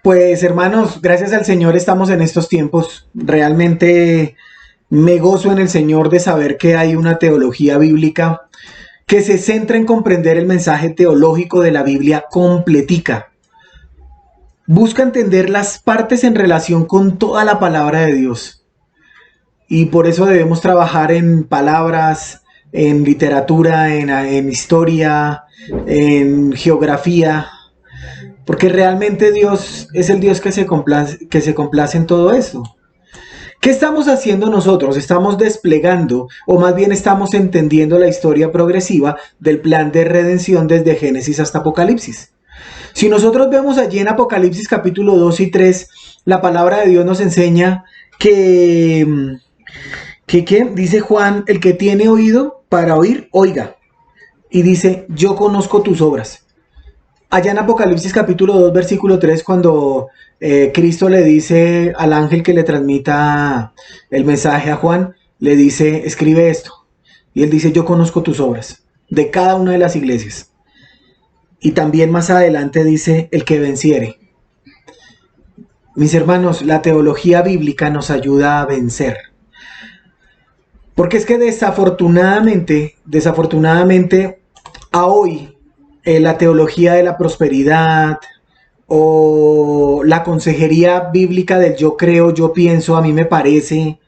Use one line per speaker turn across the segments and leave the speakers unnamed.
Pues hermanos, gracias al Señor estamos en estos tiempos. Realmente me gozo en el Señor de saber que hay una teología bíblica que se centra en comprender el mensaje teológico de la Biblia completica. Busca entender las partes en relación con toda la palabra de Dios. Y por eso debemos trabajar en palabras, en literatura, en historia, en geografía, porque realmente Dios es el Dios que se complace en todo esto. ¿Qué estamos haciendo nosotros? Estamos desplegando, o más bien estamos entendiendo la historia progresiva del plan de redención desde Génesis hasta Apocalipsis. Si nosotros vemos allí en Apocalipsis capítulo 2 y 3, la palabra de Dios nos enseña que dice Juan, el que tiene oído para oír, oiga. Y dice, yo conozco tus obras. Allá en Apocalipsis capítulo 2, versículo 3, cuando Cristo le dice al ángel que le transmita el mensaje a Juan, le dice, escribe esto. Y él dice, yo conozco tus obras, de cada una de las iglesias. Y también más adelante dice, el que venciere. Mis hermanos, la teología bíblica nos ayuda a vencer. Porque es que desafortunadamente, a hoy, la teología de la prosperidad o la consejería bíblica del yo creo, yo pienso, a mí me parece,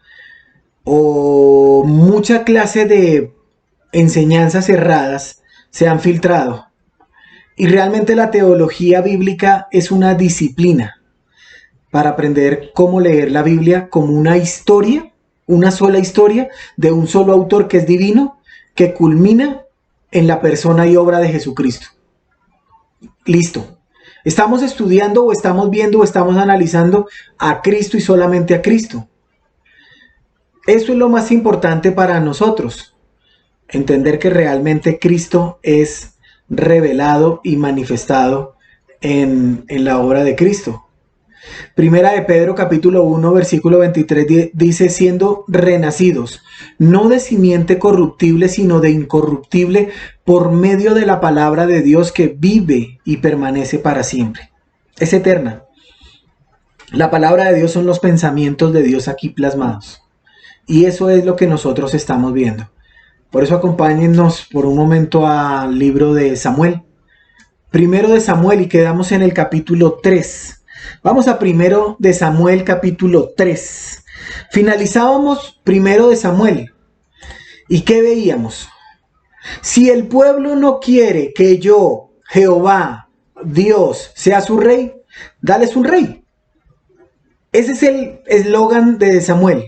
o mucha clase de enseñanzas erradas se han filtrado. Y realmente la teología bíblica es una disciplina para aprender cómo leer la Biblia como una historia, una sola historia de un solo autor que es divino, que culmina en la persona y obra de Jesucristo. Listo. Estamos estudiando o estamos viendo o estamos analizando a Cristo y solamente a Cristo. Eso es lo más importante para nosotros. Entender que realmente Cristo es revelado y manifestado en la obra de Cristo. Primera de Pedro capítulo 1 versículo 23 dice, siendo renacidos, no de simiente corruptible, sino de incorruptible, por medio de la palabra de Dios que vive y permanece para siempre. Es eterna. La palabra de Dios son los pensamientos de Dios aquí plasmados. Y eso es lo que nosotros estamos viendo. Por eso acompáñennos por un momento al libro de Samuel. Primero de Samuel y quedamos en el capítulo 3. Vamos a primero de Samuel capítulo 3. Finalizábamos primero de Samuel. ¿Y qué veíamos? Si el pueblo no quiere que yo, Jehová, Dios, sea su rey, dales un rey. Ese es el eslogan de Samuel.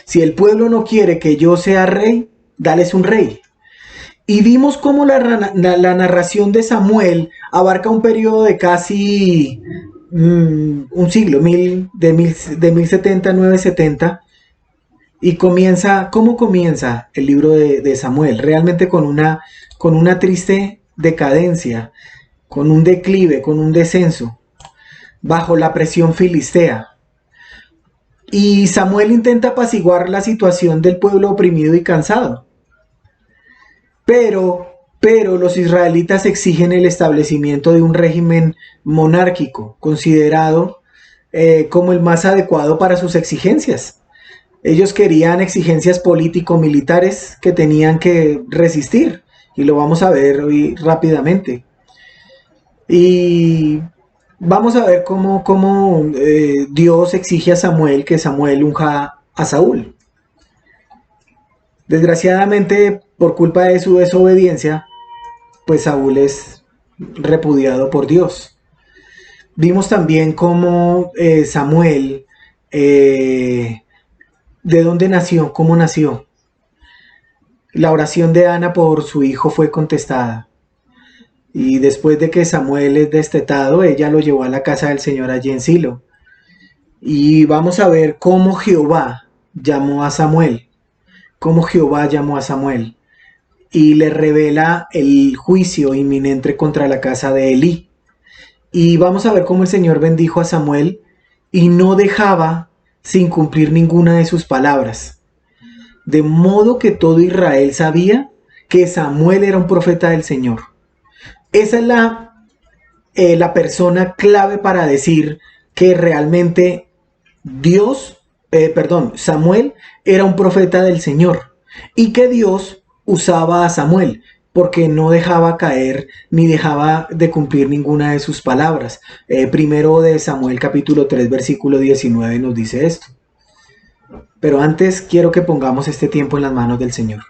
Si el pueblo no quiere que yo sea rey, dales un rey. Y vimos cómo la narración de Samuel abarca un periodo de casi un siglo, de 1070 a 970, y ¿cómo comienza el libro de Samuel? Realmente con una triste decadencia, con un declive, con un descenso, bajo la presión filistea. Y Samuel intenta apaciguar la situación del pueblo oprimido y cansado. Pero los israelitas exigen el establecimiento de un régimen monárquico, considerado como el más adecuado para sus exigencias. Ellos querían exigencias político-militares que tenían que resistir, y lo vamos a ver hoy rápidamente. Y vamos a ver cómo Dios exige a Samuel que Samuel unja a Saúl. Desgraciadamente, por culpa de su desobediencia, pues Saúl es repudiado por Dios. Vimos también cómo Samuel, ¿de dónde nació? ¿Cómo nació? La oración de Ana por su hijo fue contestada. Y después de que Samuel es destetado, ella lo llevó a la casa del Señor allí en Silo. Y vamos a ver cómo Jehová llamó a Samuel. Cómo Jehová llamó a Samuel. Y le revela el juicio inminente contra la casa de Elí. Y vamos a ver cómo el Señor bendijo a Samuel y no dejaba sin cumplir ninguna de sus palabras. De modo que todo Israel sabía que Samuel era un profeta del Señor. Esa es la persona clave para decir que realmente Samuel era un profeta del Señor y que Dios usaba a Samuel porque no dejaba caer ni dejaba de cumplir ninguna de sus palabras. Primero de Samuel capítulo 3 versículo 19 nos dice esto. Pero antes quiero que pongamos este tiempo en las manos del Señor,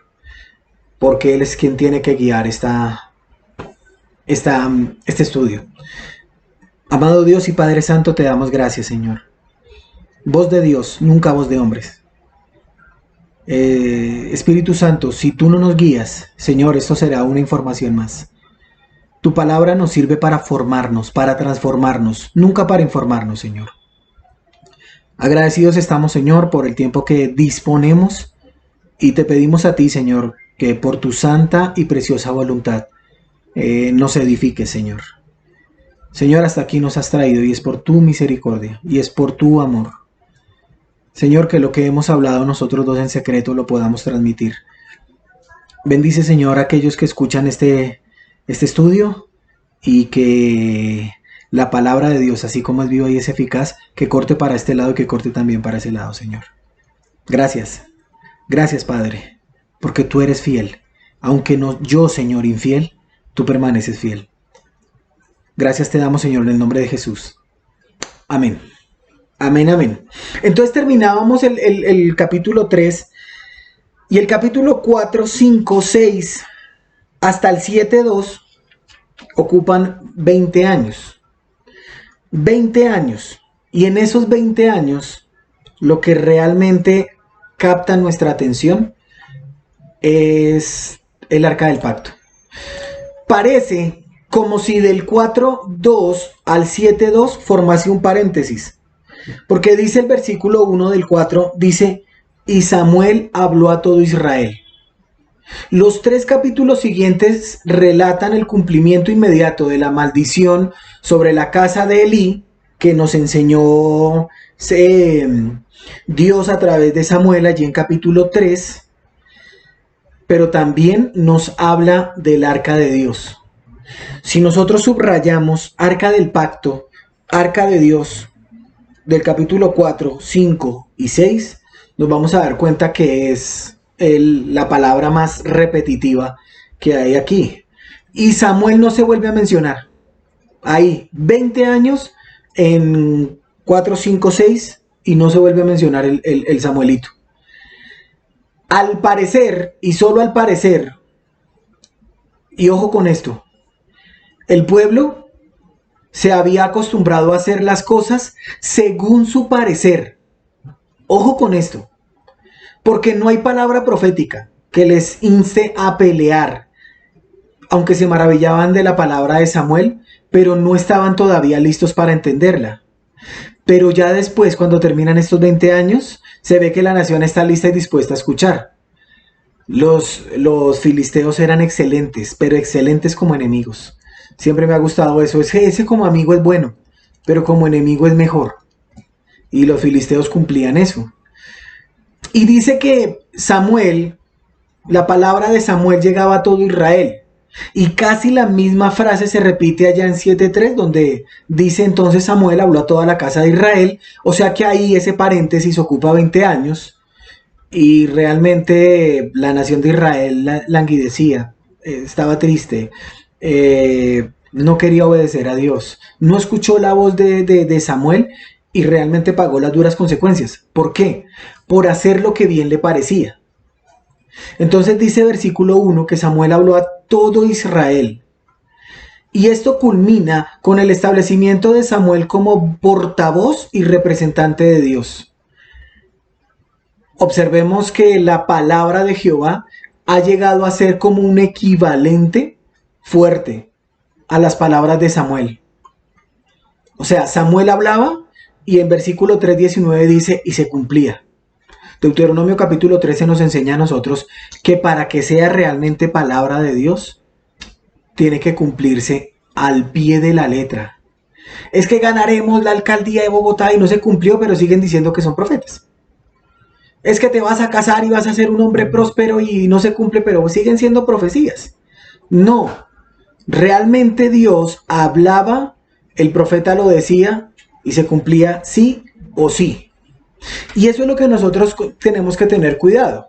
porque Él es quien tiene que guiar este estudio. Amado Dios y Padre Santo, te damos gracias, Señor. Voz de Dios, nunca voz de hombres. Espíritu Santo, si tú no nos guías, Señor, esto será una información más. Tu palabra nos sirve para formarnos, para transformarnos, nunca para informarnos, Señor. Agradecidos estamos, Señor, por el tiempo que disponemos y te pedimos a ti, Señor, que por tu santa y preciosa voluntad nos edifiques, Señor. Señor, hasta aquí nos has traído y es por tu misericordia y es por tu amor. Señor, que lo que hemos hablado nosotros dos en secreto lo podamos transmitir. Bendice, Señor, a aquellos que escuchan este estudio y que la palabra de Dios, así como es viva y es eficaz, que corte para este lado y que corte también para ese lado, Señor. Gracias. Gracias, Padre, porque tú eres fiel. Aunque no yo, Señor, infiel, tú permaneces fiel. Gracias te damos, Señor, en el nombre de Jesús. Amén. Amén, amén. Entonces terminábamos el capítulo 3 y el capítulo 4, 5, 6 hasta el 7, 2 ocupan 20 años. 20 años. Y en esos 20 años lo que realmente capta nuestra atención es el Arca del Pacto. Parece como si del 4.2 al 7.2 formase un paréntesis. Porque dice el versículo 1 del 4, dice, y Samuel habló a todo Israel. Los 3 capítulos siguientes relatan el cumplimiento inmediato de la maldición sobre la casa de Elí, que nos enseñó Dios a través de Samuel allí en capítulo 3, pero también nos habla del arca de Dios. Si nosotros subrayamos arca del pacto, arca de Dios, del capítulo 4, 5 y 6, nos vamos a dar cuenta que es la palabra más repetitiva que hay aquí. Y Samuel no se vuelve a mencionar. Hay 20 años en 4, 5, 6 y no se vuelve a mencionar el Samuelito. Al parecer, y solo al parecer, y ojo con esto, el pueblo se había acostumbrado a hacer las cosas según su parecer. Ojo con esto, porque no hay palabra profética que les inste a pelear, aunque se maravillaban de la palabra de Samuel, pero no estaban todavía listos para entenderla. Pero ya después, cuando terminan estos 20 años, se ve que la nación está lista y dispuesta a escuchar. Los filisteos eran excelentes, pero excelentes como enemigos. Siempre me ha gustado eso. Es que ese como amigo es bueno, pero como enemigo es mejor. Y los filisteos cumplían eso. Y dice que Samuel, la palabra de Samuel llegaba a todo Israel. Y casi la misma frase se repite allá en 7.3, donde dice entonces Samuel habló a toda la casa de Israel. O sea que ahí ese paréntesis ocupa 20 años. Y realmente la nación de Israel languidecía, estaba triste. No quería obedecer a Dios, no escuchó la voz de Samuel y realmente pagó las duras consecuencias. ¿Por qué? Por hacer lo que bien le parecía. Entonces dice versículo 1 que Samuel habló a todo Israel. Y esto culmina con el establecimiento de Samuel como portavoz y representante de Dios. Observemos que la palabra de Jehová ha llegado a ser como un equivalente fuerte a las palabras de Samuel. O sea, Samuel hablaba y en versículo 3:19 dice y se cumplía. Deuteronomio capítulo 13 nos enseña a nosotros que para que sea realmente palabra de Dios, tiene que cumplirse al pie de la letra. Es que ganaremos la alcaldía de Bogotá y no se cumplió, pero siguen diciendo que son profetas. Es que te vas a casar y vas a ser un hombre próspero y no se cumple, pero siguen siendo profecías. No, realmente Dios hablaba, el profeta lo decía y se cumplía sí o sí. Y eso es lo que nosotros tenemos que tener cuidado.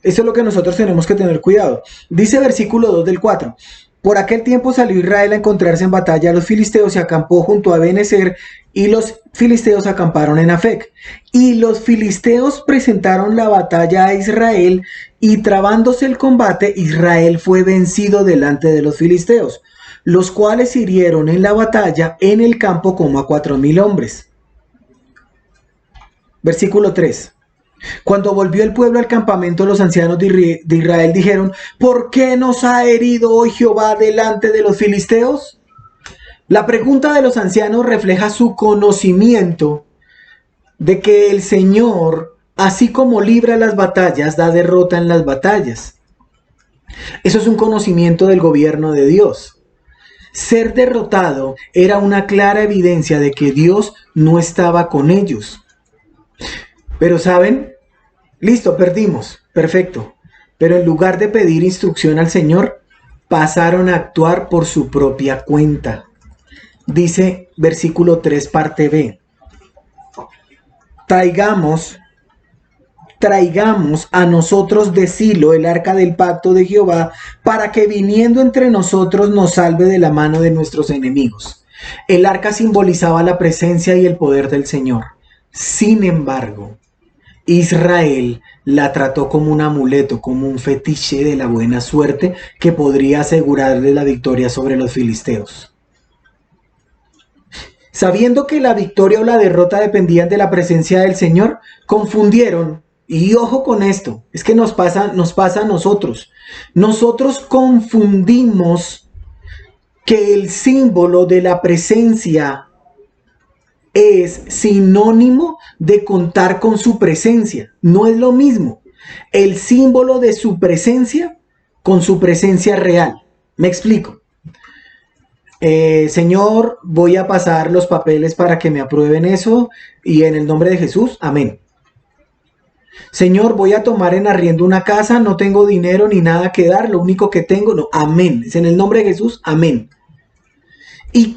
Eso es lo que nosotros tenemos que tener cuidado. Dice versículo 2 del 4. Por aquel tiempo salió Israel a encontrarse en batalla a los filisteos y acampó junto a Ebenezer, y los filisteos acamparon en Afec. Y los filisteos presentaron la batalla a Israel, y trabándose el combate, Israel fue vencido delante de los filisteos, los cuales hirieron en la batalla en el campo como a 4,000 hombres. Versículo 3. Cuando volvió el pueblo al campamento, los ancianos de Israel dijeron: ¿por qué nos ha herido hoy Jehová delante de los filisteos? La pregunta de los ancianos refleja su conocimiento de que el Señor, así como libra las batallas, da derrota en las batallas. Eso es un conocimiento del gobierno de Dios. Ser derrotado era una clara evidencia de que Dios no estaba con ellos. Pero ¿saben? Listo, perdimos, perfecto. Pero en lugar de pedir instrucción al Señor, pasaron a actuar por su propia cuenta. Dice versículo 3, parte B. Traigamos a nosotros de Silo el arca del pacto de Jehová, para que viniendo entre nosotros nos salve de la mano de nuestros enemigos. El arca simbolizaba la presencia y el poder del Señor. Sin embargo, Israel la trató como un amuleto, como un fetiche de la buena suerte que podría asegurarle la victoria sobre los filisteos. Sabiendo que la victoria o la derrota dependían de la presencia del Señor, confundieron, y ojo con esto, es que nos pasa a nosotros. Nosotros confundimos que el símbolo de la presencia es sinónimo de contar con su presencia. No es lo mismo el símbolo de su presencia con su presencia real. Me explico. Señor, voy a pasar los papeles para que me aprueben eso, y en el nombre de Jesús, amén. Señor, voy a tomar en arriendo una casa, no tengo dinero ni nada que dar, lo único que tengo, no, amén. Es en el nombre de Jesús, amén. Y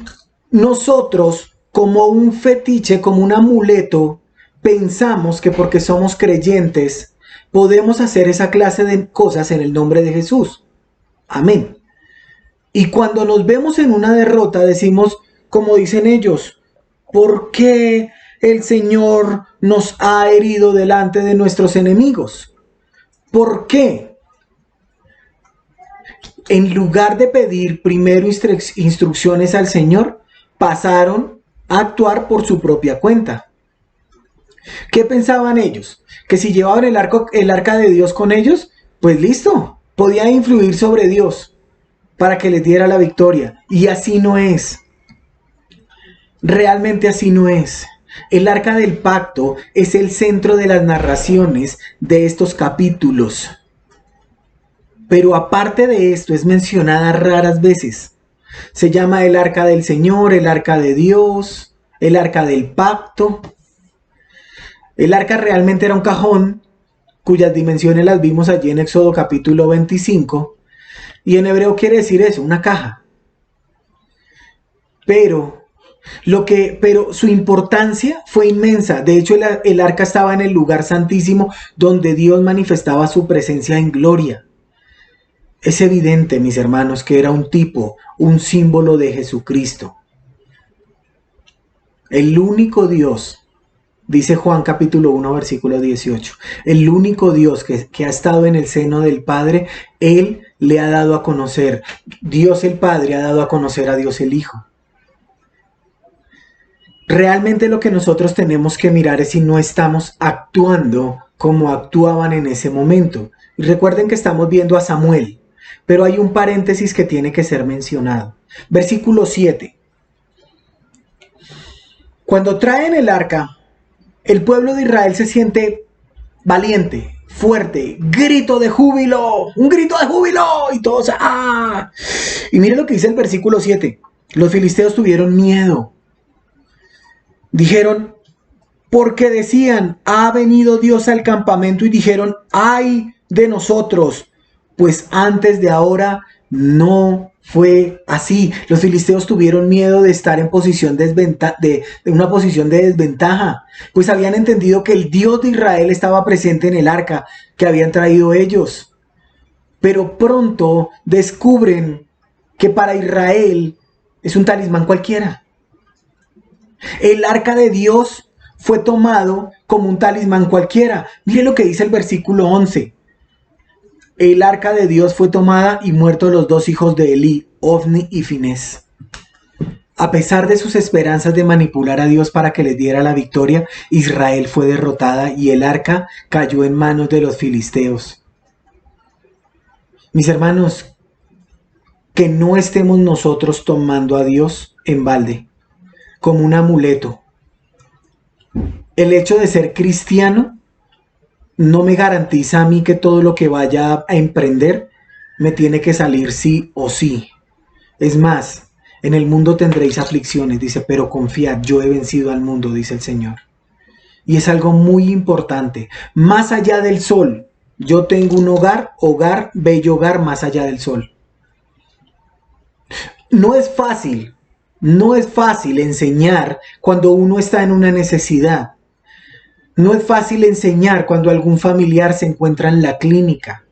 nosotros, como un fetiche, como un amuleto, pensamos que porque somos creyentes podemos hacer esa clase de cosas en el nombre de Jesús. Amén. Y cuando nos vemos en una derrota decimos, como dicen ellos: ¿por qué el Señor nos ha herido delante de nuestros enemigos? ¿Por qué? En lugar de pedir primero instrucciones al Señor, pasaron a actuar por su propia cuenta. ¿Qué pensaban ellos? Que si llevaban el arca de Dios con ellos, pues listo, podía influir sobre Dios para que les diera la victoria. Y así no es. Realmente así no es. El arca del pacto es el centro de las narraciones de estos capítulos. Pero aparte de esto, es mencionada raras veces. Se llama el arca del Señor, el arca de Dios, el arca del pacto. El arca realmente era un cajón cuyas dimensiones las vimos allí en Éxodo capítulo 25. Y en hebreo quiere decir eso, una caja. Pero su importancia fue inmensa. De hecho, el arca estaba en el lugar santísimo donde Dios manifestaba su presencia en gloria. Es evidente, mis hermanos, que era un tipo, un símbolo de Jesucristo. El único Dios, dice Juan capítulo 1, versículo 18, el único Dios que ha estado en el seno del Padre, Él le ha dado a conocer. Dios el Padre ha dado a conocer a Dios el Hijo. Realmente lo que nosotros tenemos que mirar es si no estamos actuando como actuaban en ese momento. Y recuerden que estamos viendo a Samuel. Pero hay un paréntesis que tiene que ser mencionado. Versículo 7. Cuando traen el arca, el pueblo de Israel se siente valiente, fuerte, grito de júbilo, un grito de júbilo, y todos ¡ah! Y mire lo que dice el versículo 7. Los filisteos tuvieron miedo. Dijeron, porque decían, ha venido Dios al campamento, y dijeron, ay de nosotros, pues antes de ahora no Fue así. Los filisteos tuvieron miedo de estar en posición de una posición de desventaja, pues habían entendido que el Dios de Israel estaba presente en el arca que habían traído ellos. Pero pronto descubren que para Israel es un talismán cualquiera. El arca de Dios fue tomado como un talismán cualquiera. Mire lo que dice el versículo 11. El arca de Dios fue tomada y muertos los dos hijos de Elí, Ofni y Finés. A pesar de sus esperanzas de manipular a Dios para que les diera la victoria, Israel fue derrotada y el arca cayó en manos de los filisteos. Mis hermanos, que no estemos nosotros tomando a Dios en balde, como un amuleto. El hecho de ser cristiano no me garantiza a mí que todo lo que vaya a emprender me tiene que salir sí o sí. Es más, en el mundo tendréis aflicciones, dice, pero confiad, yo he vencido al mundo, dice el Señor. Y es algo muy importante. Más allá del sol, yo tengo un hogar, bello hogar más allá del sol. No es fácil enseñar cuando uno está en una necesidad. No es fácil enseñar cuando algún familiar se encuentra en la clínica.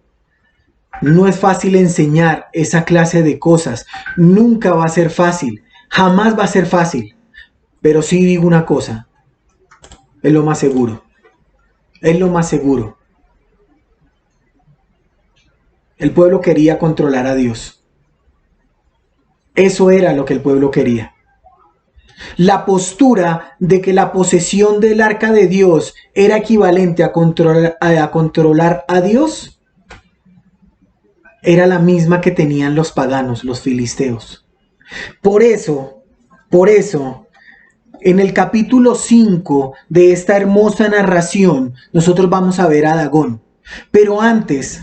No es fácil enseñar esa clase de cosas. Nunca va a ser fácil. Jamás va a ser fácil. Pero sí digo una cosa. Es lo más seguro. Es lo más seguro. El pueblo quería controlar a Dios. Eso era lo que el pueblo quería. La postura de que la posesión del arca de Dios era equivalente a controlar a Dios era la misma que tenían los paganos, los filisteos. Por eso, en el capítulo 5 de esta hermosa narración, nosotros vamos a ver a Dagón. Pero antes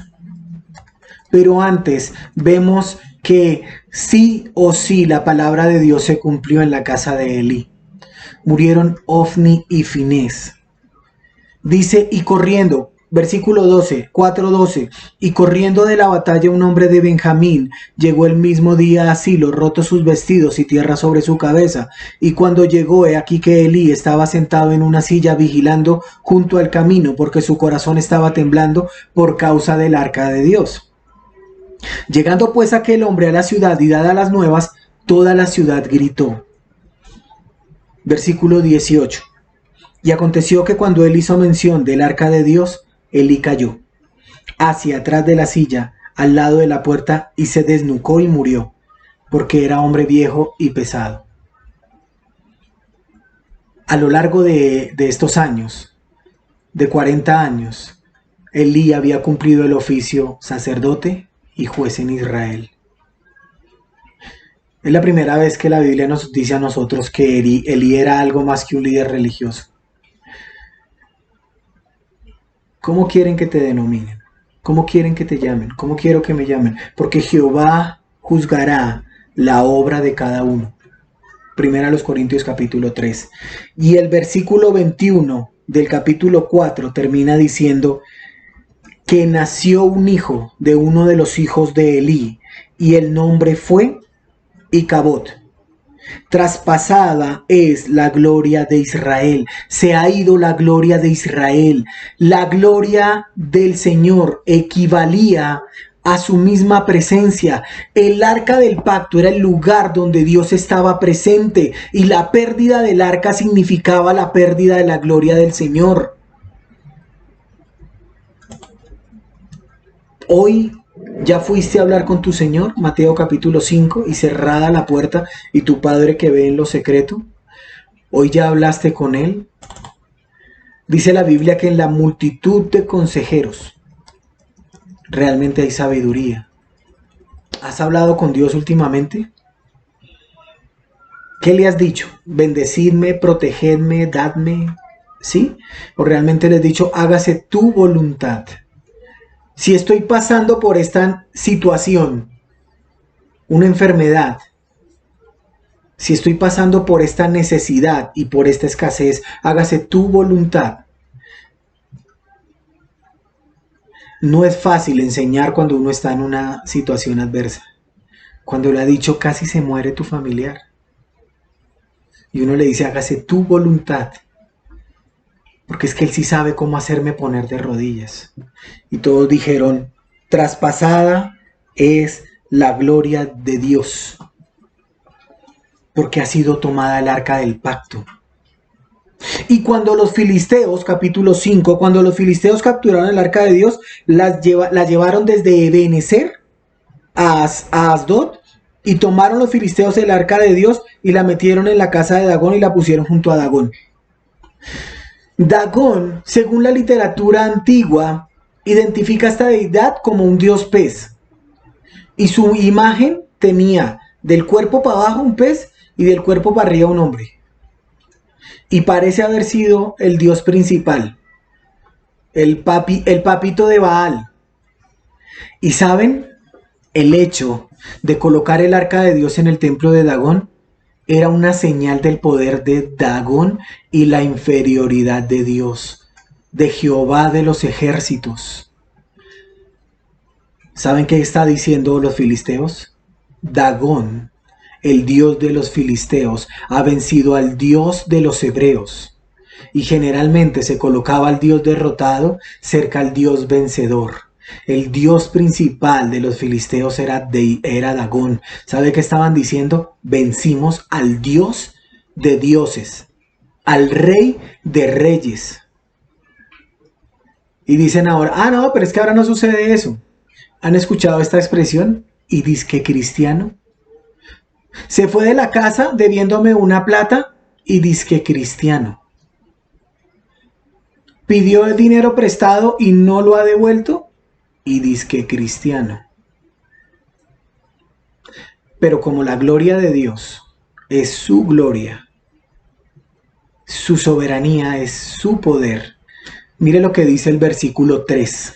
vemos que sí o sí la palabra de Dios se cumplió en la casa de Elí. Murieron Ofni y Finés. Dice, y corriendo, versículo 12, 4:12, y corriendo de la batalla un hombre de Benjamín, llegó el mismo día a Silo, rotos sus vestidos y tierra sobre su cabeza. Y cuando llegó, he aquí que Elí estaba sentado en una silla vigilando junto al camino, porque su corazón estaba temblando por causa del arca de Dios. Llegando pues aquel hombre a la ciudad y dadas las nuevas, toda la ciudad gritó. Versículo 18. Y aconteció que cuando él hizo mención del arca de Dios, Elí cayó hacia atrás de la silla, al lado de la puerta, y se desnucó y murió, porque era hombre viejo y pesado. A lo largo de estos años, de 40 años, Elí había cumplido el oficio sacerdote y juez en Israel. Es la primera vez que la Biblia nos dice a nosotros que Elí era algo más que un líder religioso. ¿Cómo quieren que te denominen? ¿Cómo quieren que te llamen? ¿Cómo quiero que me llamen? Porque Jehová juzgará la obra de cada uno. Primera a los Corintios capítulo 3. Y el versículo 21 del capítulo 4 termina diciendo que nació un hijo de uno de los hijos de Elí, y el nombre fue Icabod. Traspasada es la gloria de Israel. Se ha ido la gloria de Israel. La gloria del Señor equivalía a su misma presencia. El arca del pacto era el lugar donde Dios estaba presente, y la pérdida del arca significaba la pérdida de la gloria del Señor. Hoy ya fuiste a hablar con tu Señor, Mateo capítulo 5, y cerrada la puerta, y tu Padre que ve en lo secreto. Hoy ya hablaste con Él. Dice la Biblia que en la multitud de consejeros realmente hay sabiduría. ¿Has hablado con Dios últimamente? ¿Qué le has dicho? Bendecidme, protegedme, dadme. ¿Sí? ¿O realmente le has dicho, hágase tu voluntad? Si estoy pasando por esta situación, una enfermedad, si estoy pasando por esta necesidad y por esta escasez, hágase tu voluntad. No es fácil enseñar cuando uno está en una situación adversa, cuando le ha dicho casi se muere tu familiar. Y uno le dice, hágase tu voluntad, porque es que él sí sabe cómo hacerme poner de rodillas. Y todos dijeron, traspasada es la gloria de Dios, porque ha sido tomada el arca del pacto. Y cuando los filisteos, capítulo 5, cuando los filisteos capturaron el arca de Dios, la llevaron desde Ebenezer a Asdod, y tomaron los filisteos el arca de Dios y la metieron en la casa de Dagón y la pusieron junto a Dagón. Dagón, según la literatura antigua, identifica a esta deidad como un dios pez. Y su imagen tenía del cuerpo para abajo un pez y del cuerpo para arriba un hombre. Y parece haber sido el dios principal, el papito de Baal. Y saben, el hecho de colocar el arca de Dios en el templo de Dagón era una señal del poder de Dagón y la inferioridad de Dios, de Jehová de los ejércitos. ¿Saben qué está diciendo los filisteos? Dagón, el dios de los filisteos, ha vencido al dios de los hebreos. Y generalmente se colocaba al dios derrotado cerca al dios vencedor. El dios principal de los filisteos era Dagón. ¿Sabe qué estaban diciendo? Vencimos al dios de dioses, al rey de reyes. Y dicen ahora, no, pero es que ahora no sucede eso. ¿Han escuchado esta expresión? Y dizque cristiano. Se fue de la casa debiéndome una plata y dizque cristiano. Pidió el dinero prestado y no lo ha devuelto y dizque cristiano. Pero como la gloria de Dios es su gloria, su soberanía es su poder, mire lo que dice el versículo 3.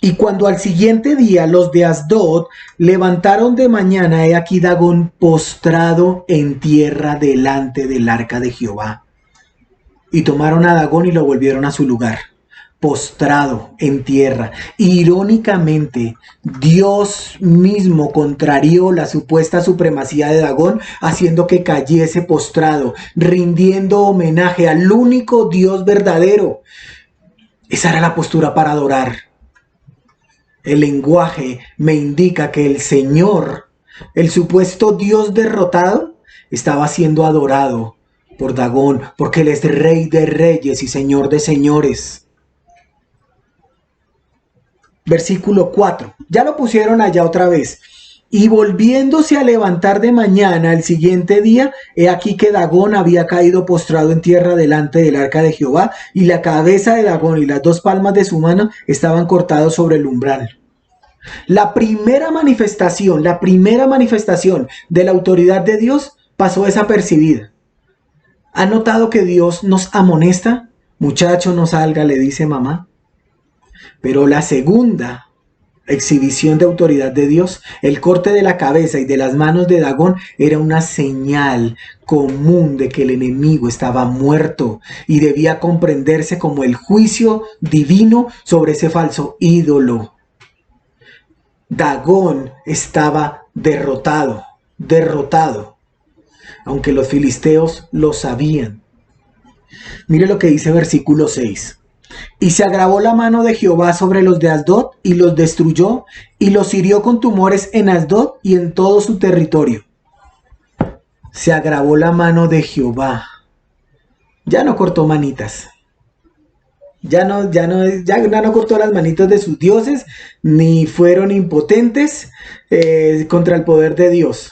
Y cuando al siguiente día los de Asdod levantaron de mañana, he aquí Dagón postrado en tierra delante del arca de Jehová. Y tomaron a Dagón y lo volvieron a su lugar, postrado en tierra. Irónicamente, Dios mismo contrarió la supuesta supremacía de Dagón, haciendo que cayese postrado, rindiendo homenaje al único Dios verdadero. Esa era la postura para adorar. El lenguaje me indica que el Señor, el supuesto Dios derrotado, estaba siendo adorado por Dagón, porque Él es Rey de reyes y Señor de señores. Versículo 4. Ya lo pusieron allá otra vez. Y volviéndose a levantar de mañana el siguiente día, he aquí que Dagón había caído postrado en tierra delante del arca de Jehová, y la cabeza de Dagón y las dos palmas de su mano estaban cortados sobre el umbral. La primera manifestación de la autoridad de Dios pasó desapercibida. ¿Ha notado que Dios nos amonesta? Muchacho, no salga, le dice mamá. Pero la segunda exhibición de autoridad de Dios, el corte de la cabeza y de las manos de Dagón, era una señal común de que el enemigo estaba muerto y debía comprenderse como el juicio divino sobre ese falso ídolo. Dagón estaba derrotado, aunque los filisteos lo sabían. Mire lo que dice versículo 6. Y se agravó la mano de Jehová sobre los de Asdod y los destruyó y los hirió con tumores en Asdod y en todo su territorio. Se agravó la mano de Jehová. Ya no cortó manitas. Ya no cortó las manitas de sus dioses, ni fueron impotentes contra el poder de Dios.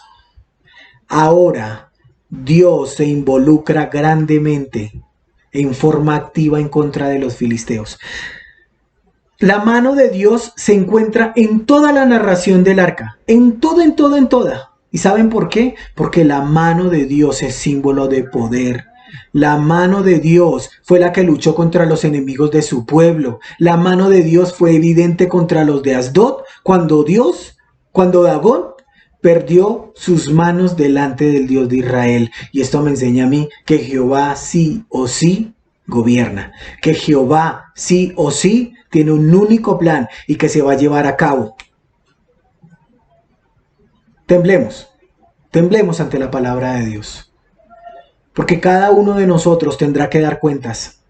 Ahora Dios se involucra grandemente en forma activa en contra de los filisteos. La mano de Dios se encuentra en toda la narración del arca, en toda. ¿Y saben por qué? Porque la mano de Dios es símbolo de poder. La mano de Dios fue la que luchó contra los enemigos de su pueblo. La mano de Dios fue evidente contra los de Asdod cuando Dagón perdió sus manos delante del Dios de Israel. Y esto me enseña a mí que Jehová sí o sí gobierna, que Jehová sí o sí tiene un único plan y que se va a llevar a cabo. temblemos, temblemos ante la palabra de Dios. Porque cada uno de nosotros tendrá que dar cuentas.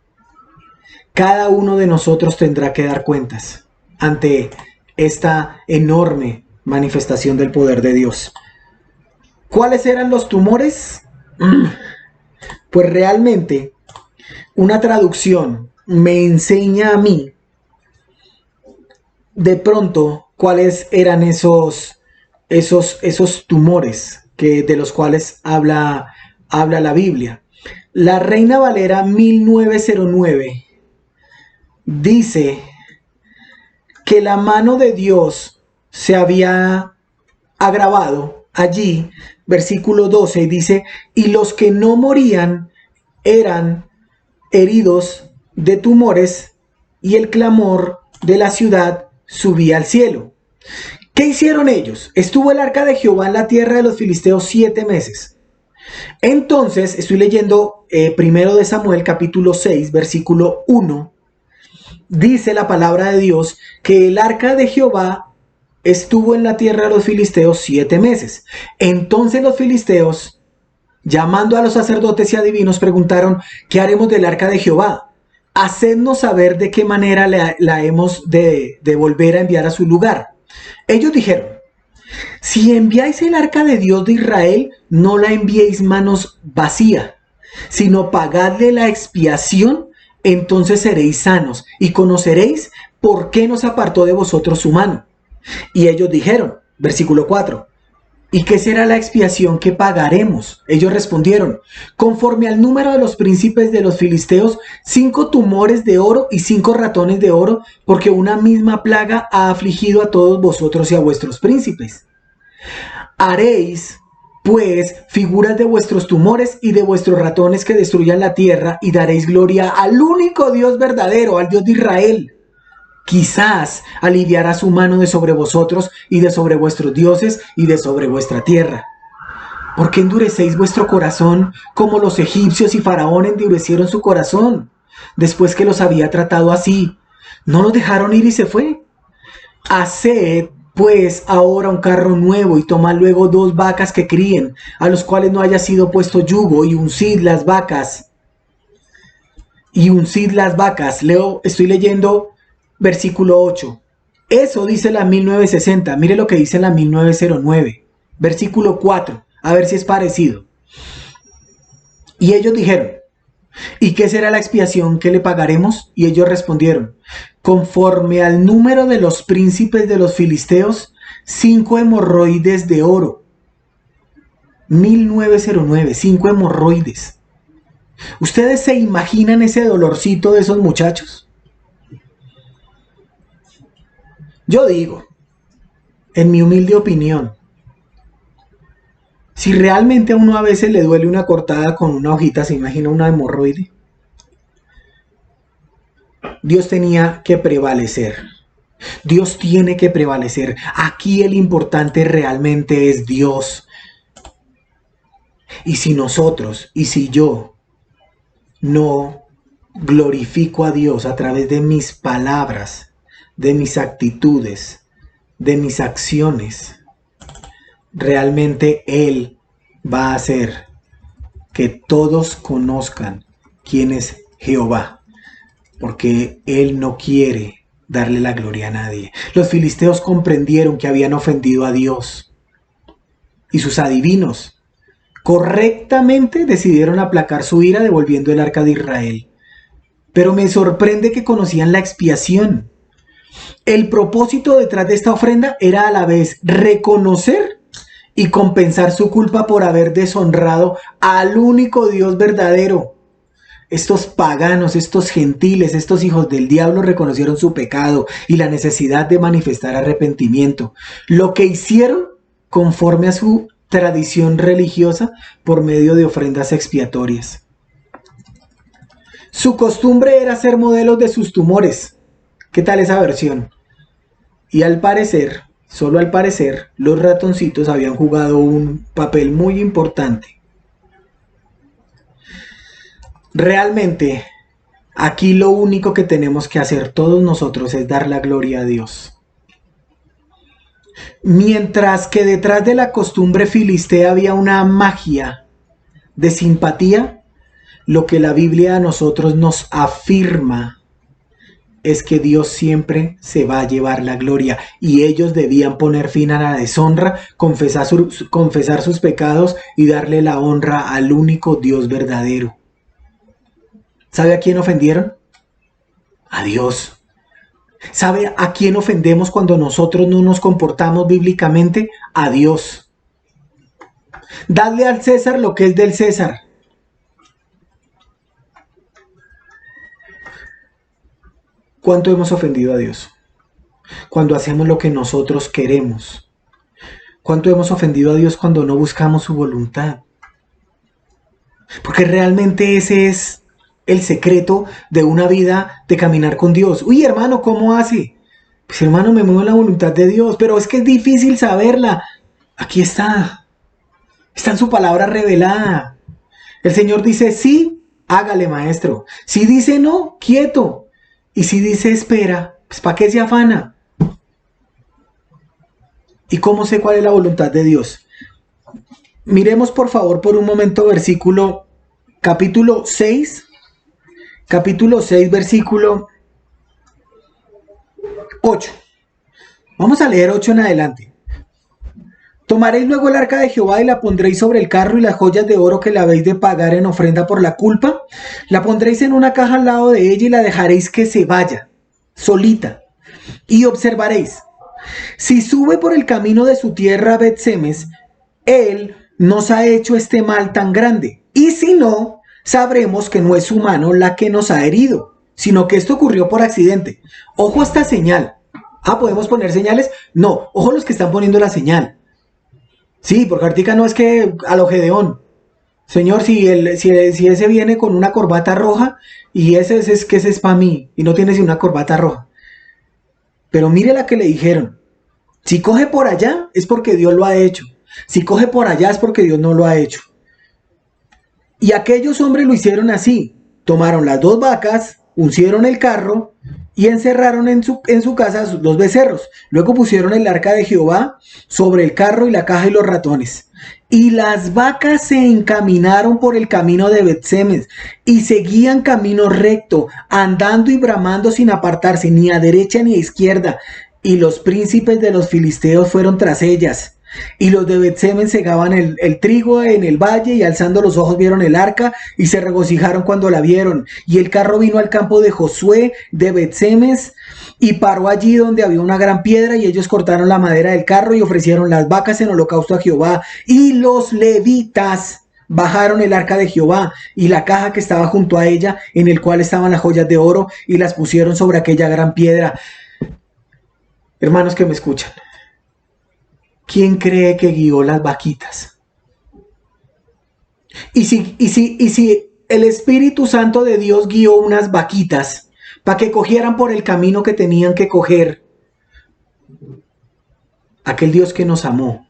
Cada uno de nosotros tendrá que dar cuentas ante esta enorme manifestación del poder de Dios. ¿Cuáles eran los tumores? Pues realmente una traducción me enseña a mí de pronto cuáles eran esos tumores de los cuales habla la Biblia. La Reina Valera 1909 dice que la mano de Dios se había agravado allí, versículo 12, y dice, y los que no morían eran heridos de tumores, y el clamor de la ciudad subía al cielo. ¿Qué hicieron ellos? Estuvo el arca de Jehová en la tierra de los filisteos 7 meses. Entonces, estoy leyendo primero de Samuel capítulo 6, versículo 1. Dice la palabra de Dios que el arca de Jehová estuvo en la tierra de los filisteos 7 meses. Entonces los filisteos, llamando a los sacerdotes y adivinos, preguntaron, ¿qué haremos del arca de Jehová? Hacednos saber de qué manera la hemos de volver a enviar a su lugar. Ellos dijeron, si enviáis el arca de Dios de Israel, no la enviéis manos vacías, sino pagadle la expiación, entonces seréis sanos y conoceréis por qué nos apartó de vosotros su mano. Y ellos dijeron, versículo 4, ¿y qué será la expiación que pagaremos? Ellos respondieron, conforme al número de los príncipes de los filisteos, 5 tumores de oro y 5 ratones de oro, porque una misma plaga ha afligido a todos vosotros y a vuestros príncipes. Haréis, pues, figuras de vuestros tumores y de vuestros ratones que destruyan la tierra, y daréis gloria al único Dios verdadero, al Dios de Israel. Quizás aliviará su mano de sobre vosotros y de sobre vuestros dioses y de sobre vuestra tierra. ¿Por qué endurecéis vuestro corazón como los egipcios y Faraón endurecieron su corazón? Después que los había tratado así, ¿no los dejaron ir y se fue? Haced pues ahora un carro nuevo y tomad luego 2 vacas que críen, a los cuales no haya sido puesto yugo, y uncid las vacas. Estoy leyendo versículo 8. Eso dice la 1960. Mire lo que dice la 1909. Versículo 4. A ver si es parecido. Y ellos dijeron, ¿y qué será la expiación que le pagaremos? Y ellos respondieron, conforme al número de los príncipes de los filisteos, 5 hemorroides de oro. 1909, 5 hemorroides. ¿Ustedes se imaginan ese dolorcito de esos muchachos? Yo digo, en mi humilde opinión, si realmente a uno a veces le duele una cortada con una hojita, ¿se imagina una hemorroide? Dios tenía que prevalecer. Dios tiene que prevalecer. Aquí el importante realmente es Dios. Y si nosotros, y si yo, no glorifico a Dios a través de mis palabras, de mis actitudes, de mis acciones, realmente Él va a hacer que todos conozcan quién es Jehová, porque Él no quiere darle la gloria a nadie. Los filisteos comprendieron que habían ofendido a Dios, y sus adivinos correctamente decidieron aplacar su ira devolviendo el arca de Israel. Pero me sorprende que conocían la expiación. El propósito detrás de esta ofrenda era a la vez reconocer y compensar su culpa por haber deshonrado al único Dios verdadero. Estos paganos, estos gentiles, estos hijos del diablo reconocieron su pecado y la necesidad de manifestar arrepentimiento. Lo que hicieron conforme a su tradición religiosa por medio de ofrendas expiatorias. Su costumbre era ser modelos de sus tumores. ¿Qué tal esa versión? Y al parecer, solo al parecer, los ratoncitos habían jugado un papel muy importante. Realmente, aquí lo único que tenemos que hacer todos nosotros es dar la gloria a Dios. Mientras que detrás de la costumbre filistea había una magia de simpatía, lo que la Biblia a nosotros nos afirma es que Dios siempre se va a llevar la gloria y ellos debían poner fin a la deshonra, confesar sus pecados y darle la honra al único Dios verdadero. ¿Sabe a quién ofendieron? A Dios. ¿Sabe a quién ofendemos cuando nosotros no nos comportamos bíblicamente? A Dios. Dadle al César lo que es del César. ¿Cuánto hemos ofendido a Dios? Cuando hacemos lo que nosotros queremos. ¿Cuánto hemos ofendido a Dios cuando no buscamos su voluntad? Porque realmente ese es el secreto de una vida de caminar con Dios. Uy, hermano, ¿cómo hace? Pues hermano, me muevo en la voluntad de Dios, pero es que es difícil saberla. Aquí está. Está en su palabra revelada. El Señor dice sí, hágale, maestro. Si dice no, quieto. Y si dice espera, pues ¿para qué se afana? ¿Y cómo sé cuál es la voluntad de Dios? Miremos por favor por un momento versículo, capítulo 6, versículo 8. Vamos a leer 8 en adelante. Tomaréis luego el arca de Jehová y la pondréis sobre el carro y las joyas de oro que le habéis de pagar en ofrenda por la culpa, la pondréis en una caja al lado de ella y la dejaréis que se vaya, solita. Y observaréis, si sube por el camino de su tierra a Bet-Semes, él nos ha hecho este mal tan grande. Y si no, sabremos que no es su mano la que nos ha herido, sino que esto ocurrió por accidente. Ojo a esta señal. ¿Podemos poner señales? No, ojo los que están poniendo la señal. Sí, porque ahorita no es que a lo Gedeón. Señor, si ese viene con una corbata roja y ese es para mí y no tiene sino una corbata roja. Pero mire la que le dijeron. Si coge por allá es porque Dios lo ha hecho. Si coge por allá es porque Dios no lo ha hecho. Y aquellos hombres lo hicieron así. Tomaron las 2 vacas, uncieron el carro y encerraron en su casa sus 2 becerros. Luego pusieron el arca de Jehová sobre el carro y la caja y los ratones. Y las vacas se encaminaron por el camino de Bet-Semes y seguían camino recto, andando y bramando sin apartarse ni a derecha ni a izquierda. Y los príncipes de los filisteos fueron tras ellas. Y los de Bet-Semes segaban el trigo en el valle y alzando los ojos vieron el arca y se regocijaron cuando la vieron. Y el carro vino al campo de Josué de Bet-Semes y paró allí donde había una gran piedra y ellos cortaron la madera del carro y ofrecieron las vacas en holocausto a Jehová. Y los levitas bajaron el arca de Jehová y la caja que estaba junto a ella, en el cual estaban las joyas de oro, y las pusieron sobre aquella gran piedra. Hermanos que me escuchan, ¿quién cree que guió las vaquitas? Y si el Espíritu Santo de Dios guió unas vaquitas para que cogieran por el camino que tenían que coger, aquel Dios que nos amó,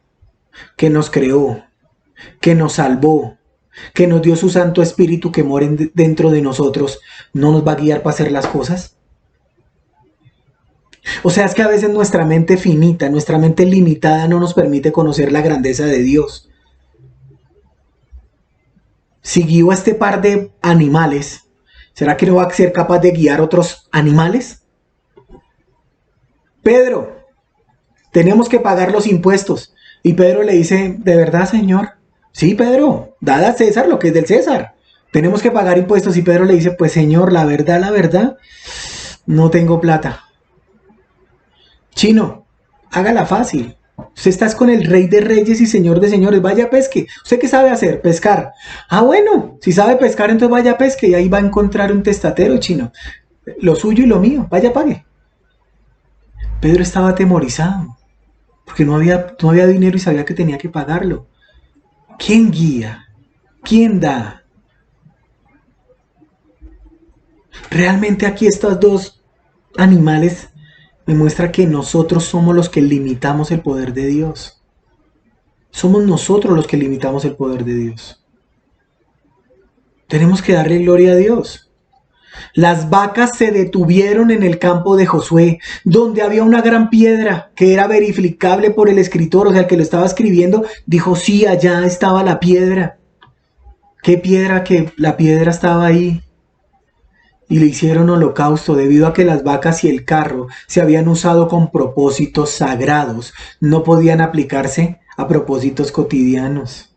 que nos creó, que nos salvó, que nos dio su Santo Espíritu que mora dentro de nosotros, ¿no nos va a guiar para hacer las cosas? O sea, es que a veces nuestra mente finita, nuestra mente limitada no nos permite conocer la grandeza de Dios. Si guió a este par de animales, ¿será que no va a ser capaz de guiar otros animales? Pedro, tenemos que pagar los impuestos. Y Pedro le dice, ¿de verdad, Señor? Sí, Pedro, dad a César lo que es del César. Tenemos que pagar impuestos. Y Pedro le dice, pues Señor, la verdad, no tengo plata. Chino, hágala fácil. Usted está con el Rey de Reyes y Señor de Señores. Vaya pesque. ¿Usted qué sabe hacer? Pescar. Bueno, si sabe pescar, entonces vaya pesque y ahí va a encontrar un testatero, Chino. Lo suyo y lo mío. Vaya, pague. Pedro estaba atemorizado porque no había dinero y sabía que tenía que pagarlo. ¿Quién guía? ¿Quién da? Realmente aquí estos 2 animales me muestra que nosotros somos los que limitamos el poder de Dios. Somos nosotros los que limitamos el poder de Dios. Tenemos que darle gloria a Dios. Las vacas se detuvieron en el campo de Josué, donde había una gran piedra que era verificable por el escritor, o sea, el que lo estaba escribiendo, dijo, sí, allá estaba la piedra. ¿Qué piedra? Que la piedra estaba ahí. Y le hicieron holocausto debido a que las vacas y el carro se habían usado con propósitos sagrados, no podían aplicarse a propósitos cotidianos.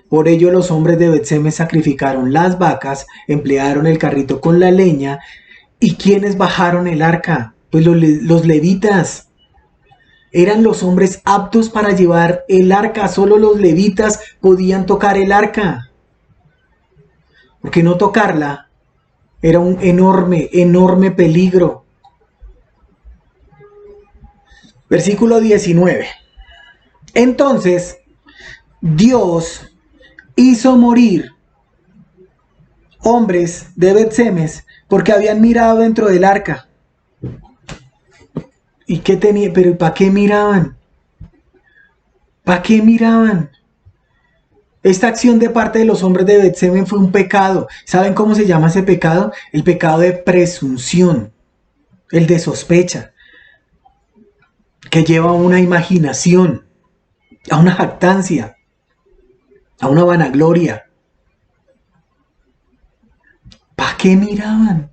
Por ello los hombres de Bet-Semes sacrificaron las vacas, emplearon el carrito con la leña. ¿Y quiénes bajaron el arca? Pues los levitas. Eran los hombres aptos para llevar el arca, solo los levitas podían tocar el arca. Porque no tocarla era un enorme, enorme peligro. Versículo 19. Entonces, Dios hizo morir hombres de Bet-Semes porque habían mirado dentro del arca. ¿Y qué tenía? Pero ¿para qué miraban? ¿Para qué miraban? Esta acción de parte de los hombres de Bet-Semes fue un pecado. ¿Saben cómo se llama ese pecado? El pecado de presunción, el de sospecha, que lleva a una imaginación, a una jactancia, a una vanagloria. ¿Para qué miraban?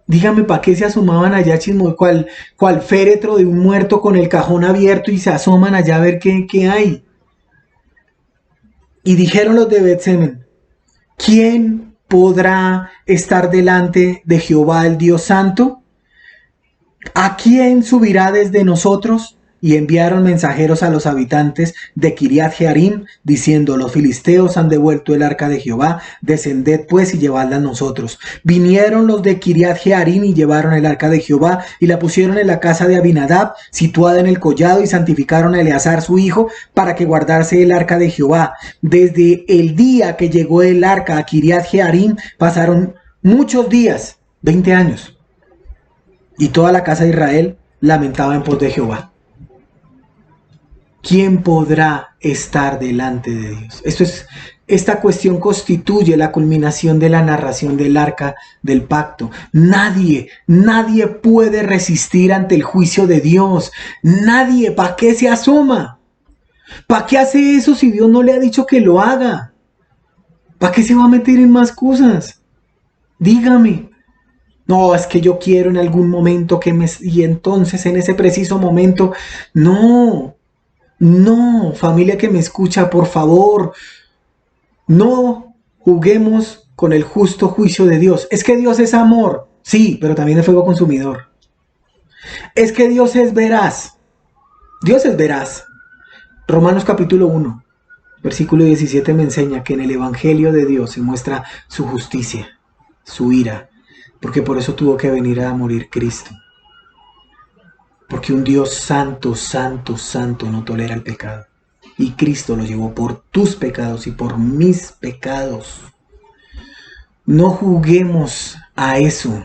Dígame, ¿para qué se asomaban allá chismo, cual féretro de un muerto con el cajón abierto y se asoman allá a ver qué hay? Y dijeron los de Bet-Semes, ¿quién podrá estar delante de Jehová el Dios Santo? ¿A quién subirá desde nosotros? Y enviaron mensajeros a los habitantes de Kiriat Jearim, diciendo, los filisteos han devuelto el arca de Jehová, descended pues y llevadla a nosotros. Vinieron los de Kiriat Jearim y llevaron el arca de Jehová, y la pusieron en la casa de Abinadab, situada en el collado, y santificaron a Eleazar su hijo, para que guardase el arca de Jehová. Desde el día que llegó el arca a Kiriat Jearim, pasaron muchos días, 20 años, y toda la casa de Israel lamentaba en pos de Jehová. ¿Quién podrá estar delante de Dios? Esta cuestión constituye la culminación de la narración del arca del pacto. Nadie puede resistir ante el juicio de Dios. Nadie. ¿Para qué se asoma? ¿Para qué hace eso si Dios no le ha dicho que lo haga? ¿Para qué se va a meter en más cosas? Dígame. No, es que yo quiero en algún momento y entonces en ese preciso momento, no. No, familia que me escucha, por favor, no juguemos con el justo juicio de Dios. Es que Dios es amor, sí, pero también es fuego consumidor. Es que Dios es veraz. Dios es veraz. Romanos capítulo 1, versículo 17 me enseña que en el Evangelio de Dios se muestra su justicia, su ira, porque por eso tuvo que venir a morir Cristo. Porque un Dios santo, santo, santo no tolera el pecado. Y Cristo lo llevó por tus pecados y por mis pecados. No juguemos a eso.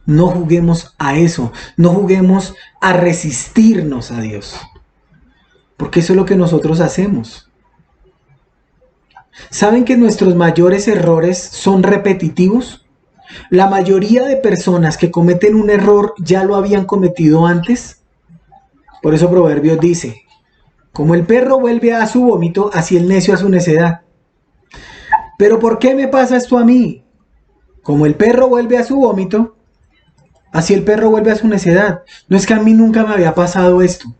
No juguemos a eso. No juguemos a resistirnos a Dios. Porque eso es lo que nosotros hacemos. ¿Saben que nuestros mayores errores son repetitivos? La mayoría de personas que cometen un error ya lo habían cometido antes. Por eso Proverbios dice, como el perro vuelve a su vómito, así el necio a su necedad. ¿Pero por qué me pasa esto a mí? Como el perro vuelve a su vómito, así el perro vuelve a su necedad. No es que a mí nunca me había pasado esto.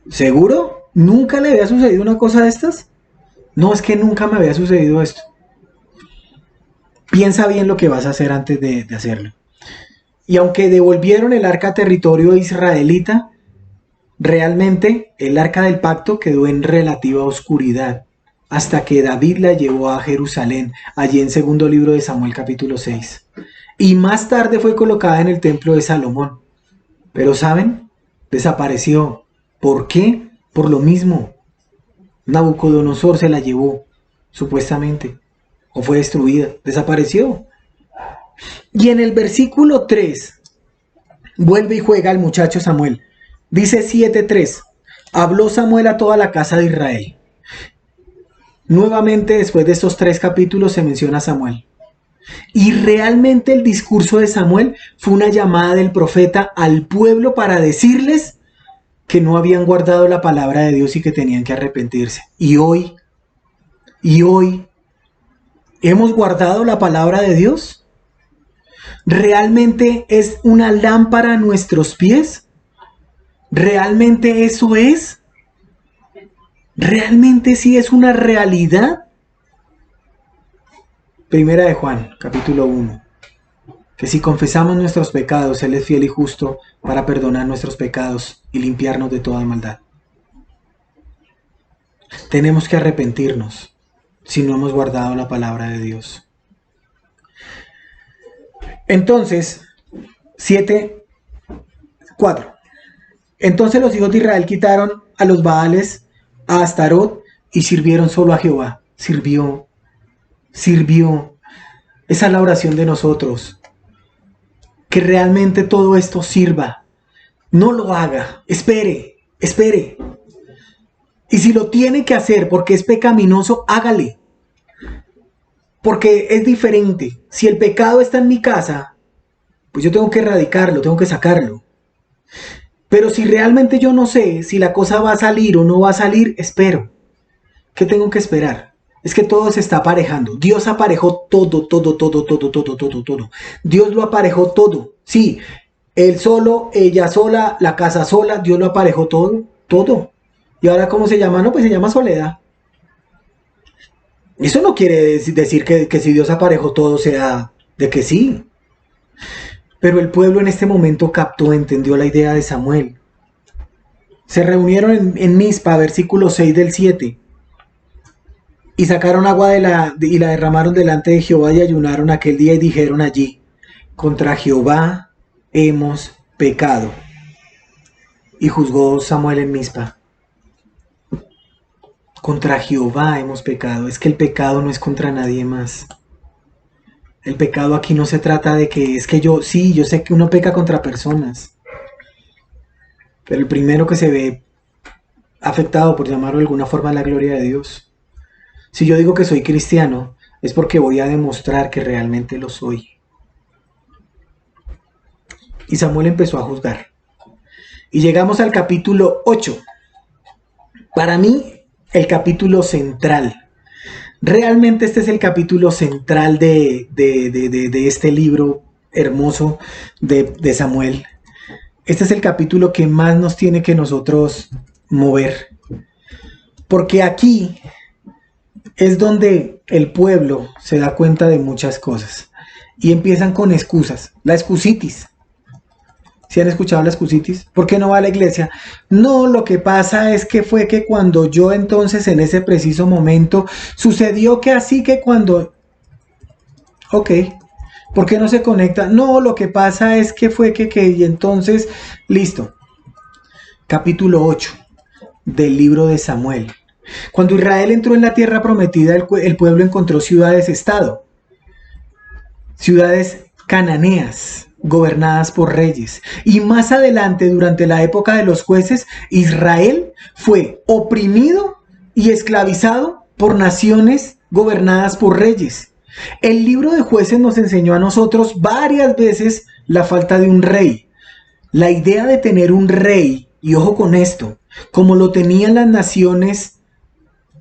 ¿Seguro? ¿Nunca le había sucedido una cosa de estas? No, es que nunca me había sucedido esto. Piensa bien lo que vas a hacer antes de hacerlo. Y aunque devolvieron el arca a territorio israelita, realmente el arca del pacto quedó en relativa oscuridad hasta que David la llevó a Jerusalén, allí en segundo libro de Samuel capítulo 6. Y más tarde fue colocada en el templo de Salomón. Pero ¿saben? Desapareció. ¿Por qué? Por lo mismo. Nabucodonosor se la llevó, supuestamente. O fue destruida, desapareció. Y en el versículo 3, vuelve y juega el muchacho Samuel. Dice 7:3, habló Samuel a toda la casa de Israel. Nuevamente, después de estos 3 capítulos, se menciona a Samuel. Y realmente el discurso de Samuel fue una llamada del profeta al pueblo para decirles que no habían guardado la palabra de Dios y que tenían que arrepentirse. Y hoy, ¿hemos guardado la palabra de Dios? ¿Realmente es una lámpara a nuestros pies? ¿Realmente eso es? ¿Realmente sí es una realidad? Primera de Juan, capítulo 1. Que si confesamos nuestros pecados, Él es fiel y justo para perdonar nuestros pecados y limpiarnos de toda maldad. Tenemos que arrepentirnos si no hemos guardado la palabra de Dios. Entonces, 7:4. Entonces los hijos de Israel quitaron a los Baales, a Astarot, y sirvieron solo a Jehová. Sirvió. Esa es la oración de nosotros. Que realmente todo esto sirva. No lo haga. Espere. Y si lo tiene que hacer porque es pecaminoso, hágale. Porque es diferente. Si el pecado está en mi casa, pues yo tengo que erradicarlo, tengo que sacarlo. Pero si realmente yo no sé si la cosa va a salir o no va a salir, espero. ¿Qué tengo que esperar? Es que todo se está aparejando. Dios aparejó todo. Dios lo aparejó todo. Sí, él solo, ella sola, la casa sola, Dios lo aparejó todo. ¿Y ahora cómo se llama? No, pues se llama soledad. Eso no quiere decir que si Dios aparejó todo sea de que sí. Pero el pueblo en este momento captó, entendió la idea de Samuel. Se reunieron en Mizpa, versículo 6 del 7. Y sacaron agua y la derramaron delante de Jehová y ayunaron aquel día y dijeron allí: contra Jehová hemos pecado. Y juzgó Samuel en Mizpa. Contra Jehová hemos pecado. Es que el pecado no es contra nadie más. El pecado aquí no se trata de que es que yo sé que uno peca contra personas. Pero el primero que se ve afectado, por llamarlo de alguna forma, es la gloria de Dios. Si yo digo que soy cristiano, es porque voy a demostrar que realmente lo soy. Y Samuel empezó a juzgar. Y llegamos al capítulo 8. Para mí, el capítulo central. Realmente este es el capítulo central de este libro hermoso de Samuel. Este es el capítulo que más nos tiene que nosotros mover. Porque aquí es donde el pueblo se da cuenta de muchas cosas. Y empiezan con excusas. La excusitis. ¿Sí han escuchado la excusitis? ¿Por qué no va a la iglesia? No, lo que pasa es que fue que cuando yo entonces en ese preciso momento sucedió que así que cuando... Ok, ¿por qué no se conecta? No, lo que pasa es que fue que y entonces... Listo. Capítulo 8 del libro de Samuel. Cuando Israel entró en la tierra prometida, el pueblo encontró ciudades-estado. Ciudades cananeas, gobernadas por reyes. Y más adelante, durante la época de los jueces, Israel fue oprimido y esclavizado por naciones gobernadas por reyes. El libro de Jueces nos enseñó a nosotros varias veces la falta de un rey. La idea de tener un rey, y ojo con esto, como lo tenían las naciones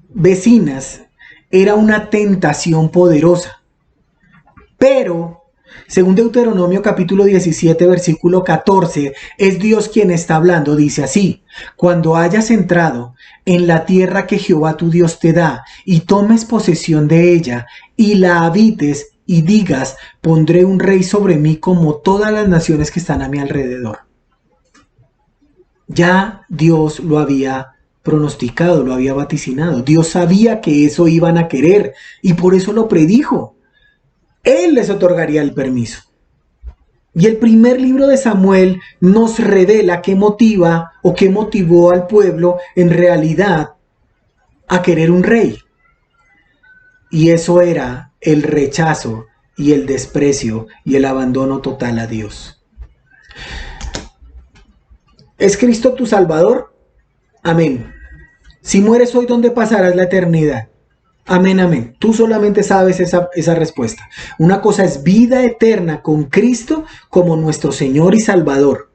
vecinas, era una tentación poderosa. Pero, según Deuteronomio capítulo 17, versículo 14, es Dios quien está hablando. Dice así: cuando hayas entrado en la tierra que Jehová tu Dios te da, y tomes posesión de ella, y la habites, y digas: pondré un rey sobre mí como todas las naciones que están a mi alrededor. Ya Dios lo había pronosticado, lo había vaticinado. Dios sabía que eso iban a querer, y por eso lo predijo. Él les otorgaría el permiso. Y el primer libro de Samuel nos revela qué motiva o qué motivó al pueblo en realidad a querer un rey. Y eso era el rechazo y el desprecio y el abandono total a Dios. ¿Es Cristo tu Salvador? Amén. Si mueres hoy, ¿dónde pasarás la eternidad? Amén, amén. Tú solamente sabes esa respuesta. Una cosa es vida eterna con Cristo como nuestro Señor y Salvador.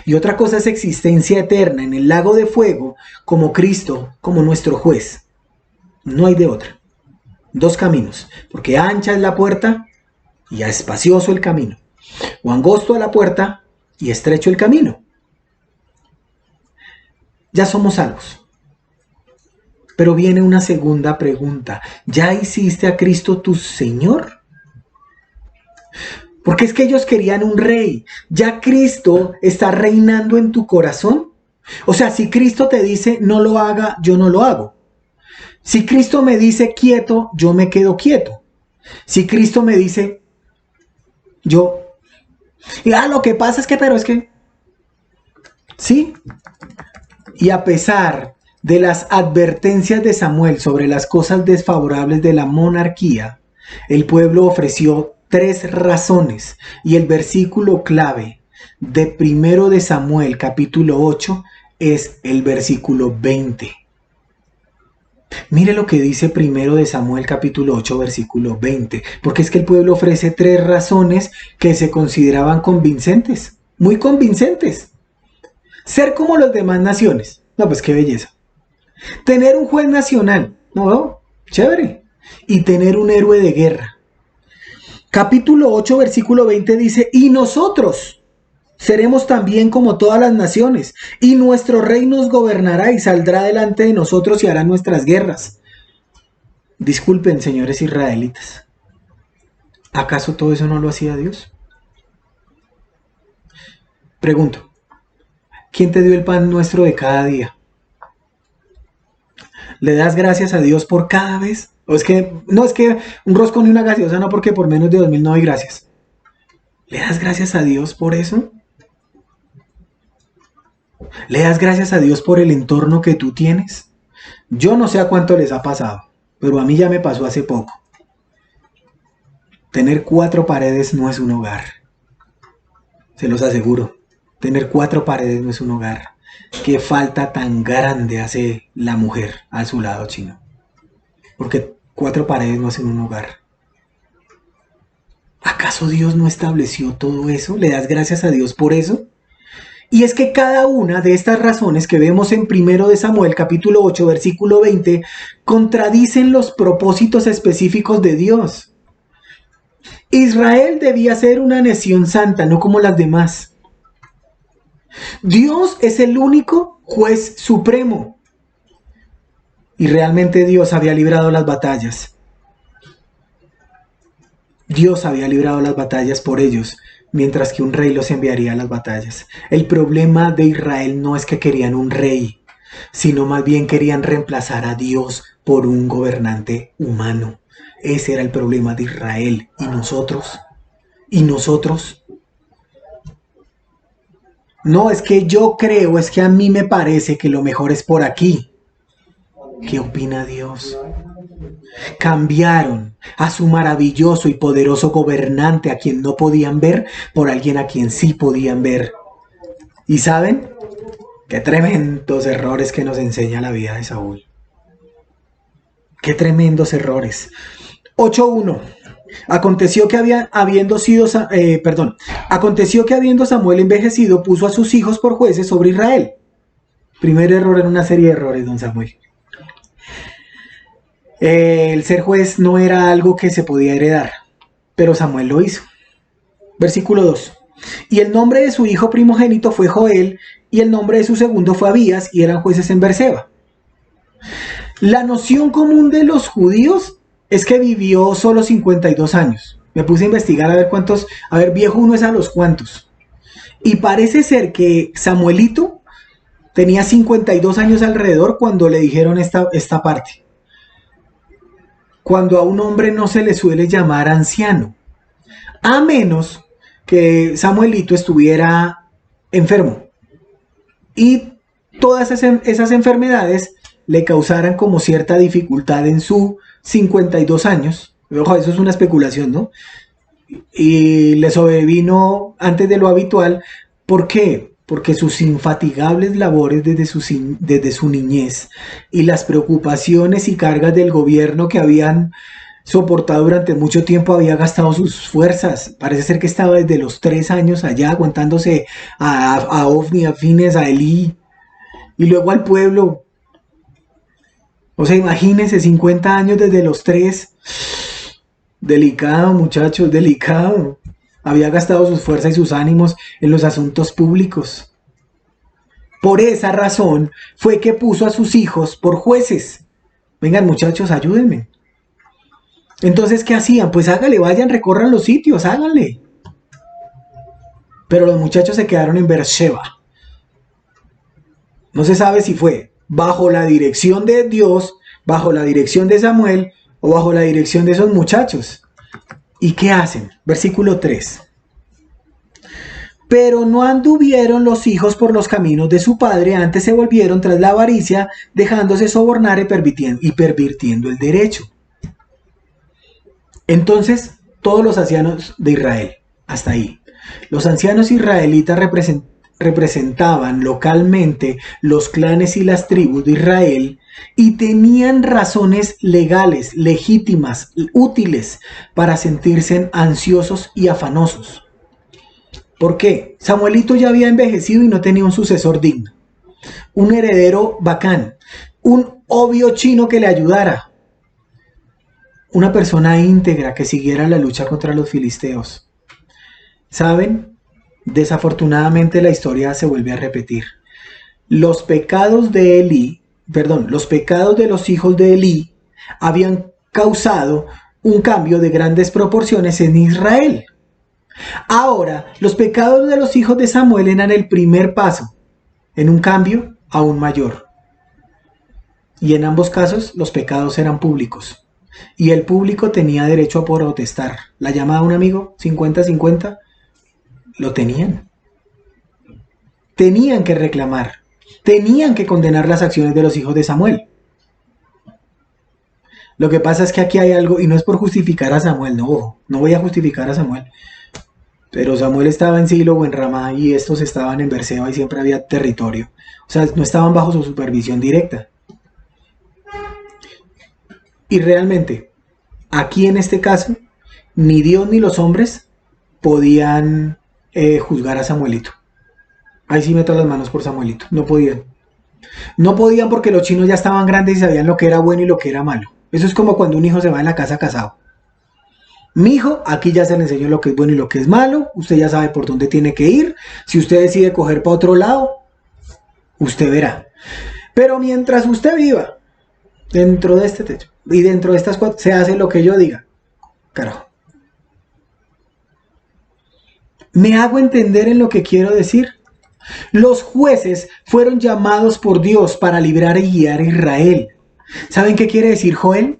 Y otra cosa es existencia eterna en el lago de fuego como Cristo, como nuestro juez. No hay de otra. Dos caminos. Porque ancha es la puerta y espacioso el camino. O angosto a la puerta y estrecho el camino. Ya somos salvos. Pero viene una segunda pregunta. ¿Ya hiciste a Cristo tu Señor? Porque es que ellos querían un rey. ¿Ya Cristo está reinando en tu corazón? O sea, si Cristo te dice no lo haga, yo no lo hago. Si Cristo me dice quieto, yo me quedo quieto. Si Cristo me dice yo... Y lo que pasa es que, pero es que... Sí. Y a pesar de las advertencias de Samuel sobre las cosas desfavorables de la monarquía, el pueblo ofreció 3 razones, y el versículo clave de primero de Samuel capítulo 8 es el versículo 20. Mire lo que dice primero de Samuel capítulo 8 versículo 20, porque es que el pueblo ofrece 3 razones que se consideraban convincentes, muy convincentes. Ser como las demás naciones, no, pues qué belleza. Tener un juez nacional, no, chévere. Y tener un héroe de guerra. Capítulo 8, versículo 20 dice, y nosotros seremos también como todas las naciones, y nuestro rey nos gobernará y saldrá delante de nosotros y hará nuestras guerras. Disculpen, señores israelitas, ¿acaso todo eso no lo hacía Dios? Pregunto, ¿quién te dio el pan nuestro de cada día? ¿Le das gracias a Dios por cada vez? O es que, no, es que un roscón y una gaseosa no, porque por menos de 2.000 no doy gracias. ¿Le das gracias a Dios por eso? ¿Le das gracias a Dios por el entorno que tú tienes? Yo no sé a cuánto les ha pasado, pero a mí ya me pasó hace poco. Tener 4 paredes no es un hogar. Se los aseguro. Tener 4 paredes no es un hogar. Qué falta tan grande hace la mujer a su lado, chino. Porque 4 paredes no hacen un hogar. ¿Acaso Dios no estableció todo eso? ¿Le das gracias a Dios por eso? Y es que cada una de estas razones que vemos en 1 de Samuel capítulo 8 versículo 20 contradicen los propósitos específicos de Dios. Israel debía ser una nación santa, no como las demás. Dios es el único juez supremo. Y realmente Dios había librado las batallas. Dios había librado las batallas por ellos, mientras que un rey los enviaría a las batallas. El problema de Israel no es que querían un rey, sino más bien querían reemplazar a Dios por un gobernante humano. Ese era el problema de Israel. ¿Y nosotros? ¿Y nosotros? No, es que yo creo, es que a mí me parece que lo mejor es por aquí. ¿Qué opina Dios? Cambiaron a su maravilloso y poderoso gobernante a quien no podían ver por alguien a quien sí podían ver. ¿Y saben? Qué tremendos errores que nos enseña la vida de Saúl. Qué tremendos errores. 8:1. Aconteció que habiendo Samuel envejecido, puso a sus hijos por jueces sobre Israel. Primer error en una serie de errores, don Samuel. El ser juez no era algo que se podía heredar, pero Samuel lo hizo. Versículo 2. Y el nombre de su hijo primogénito fue Joel, y el nombre de su segundo fue Abías, y eran jueces en Beerseba. La noción común de los judíos es que vivió solo 52 años. Me puse a investigar a ver viejo uno es a los cuantos. Y parece ser que Samuelito tenía 52 años alrededor cuando le dijeron esta parte. Cuando a un hombre no se le suele llamar anciano, a menos que Samuelito estuviera enfermo y todas esas enfermedades le causaran como cierta dificultad en sus 52 años. Ojo, eso es una especulación, ¿no? Y le sobrevino antes de lo habitual. ¿Por qué? porque sus infatigables labores desde su niñez y las preocupaciones y cargas del gobierno que habían soportado durante mucho tiempo había gastado sus fuerzas. Parece ser que estaba desde los 3 años allá aguantándose a Ofni, a Fines, a Elí y luego al pueblo. O sea, imagínense, 50 años desde los 3. Delicado, muchachos, delicado. Había gastado sus fuerzas y sus ánimos en los asuntos públicos. Por esa razón fue que puso a sus hijos por jueces. Vengan, muchachos, ayúdenme. Entonces, ¿qué hacían? Pues hágale, vayan, recorran los sitios, háganle. Pero los muchachos se quedaron en Beersheba. No se sabe si fue bajo la dirección de Dios, bajo la dirección de Samuel o bajo la dirección de esos muchachos. ¿Y qué hacen? Versículo 3. Pero no anduvieron los hijos por los caminos de su padre, antes se volvieron tras la avaricia, dejándose sobornar y pervirtiendo el derecho. Entonces, todos los ancianos de Israel, hasta ahí, los ancianos israelitas representaban localmente los clanes y las tribus de Israel y tenían razones legales, legítimas, útiles para sentirse ansiosos y afanosos. ¿Por qué? Samuelito ya había envejecido y no tenía un sucesor digno, un heredero bacán, un obvio chino que le ayudara, una persona íntegra que siguiera la lucha contra los filisteos. ¿Saben? Desafortunadamente la historia se vuelve a repetir. Los pecados de los hijos de Elí habían causado un cambio de grandes proporciones en Israel. Ahora, los pecados de los hijos de Samuel eran el primer paso en un cambio aún mayor. Y en ambos casos los pecados eran públicos. Y el público tenía derecho a protestar. La llamada a un amigo, 50-50, lo tenían. Tenían que reclamar. Tenían que condenar las acciones de los hijos de Samuel. Lo que pasa es que aquí hay algo, y no es por justificar a Samuel, no voy a justificar a Samuel. Pero Samuel estaba en Silo o en Ramá y estos estaban en Beerseba y siempre había territorio. O sea, no estaban bajo su supervisión directa. Y realmente, aquí en este caso, ni Dios ni los hombres podían juzgar a Samuelito. Ahí sí meto las manos por Samuelito. No podían. No podían porque los chinos ya estaban grandes y sabían lo que era bueno y lo que era malo. Eso es como cuando un hijo se va en la casa casado. Mi hijo, aquí ya se le enseñó lo que es bueno y lo que es malo. Usted ya sabe por dónde tiene que ir. Si usted decide coger para otro lado, usted verá. Pero mientras usted viva dentro de este techo y dentro de estas 4, se hace lo que yo diga. Carajo. ¿Me hago entender en lo que quiero decir? Los jueces fueron llamados por Dios para librar y guiar a Israel. ¿Saben qué quiere decir Joel?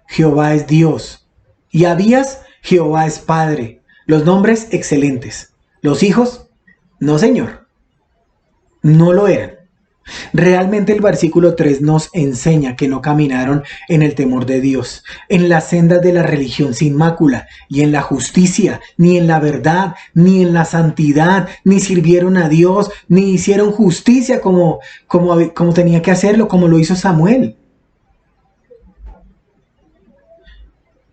Jehová es Dios. Y Abías, Jehová es Padre. Los nombres excelentes. Los hijos, no señor. No lo eran. Realmente el versículo 3 nos enseña que no caminaron en el temor de Dios, en las sendas de la religión sin mácula, y en la justicia, ni en la verdad, ni en la santidad, ni sirvieron a Dios, ni hicieron justicia como tenía que hacerlo, como lo hizo Samuel.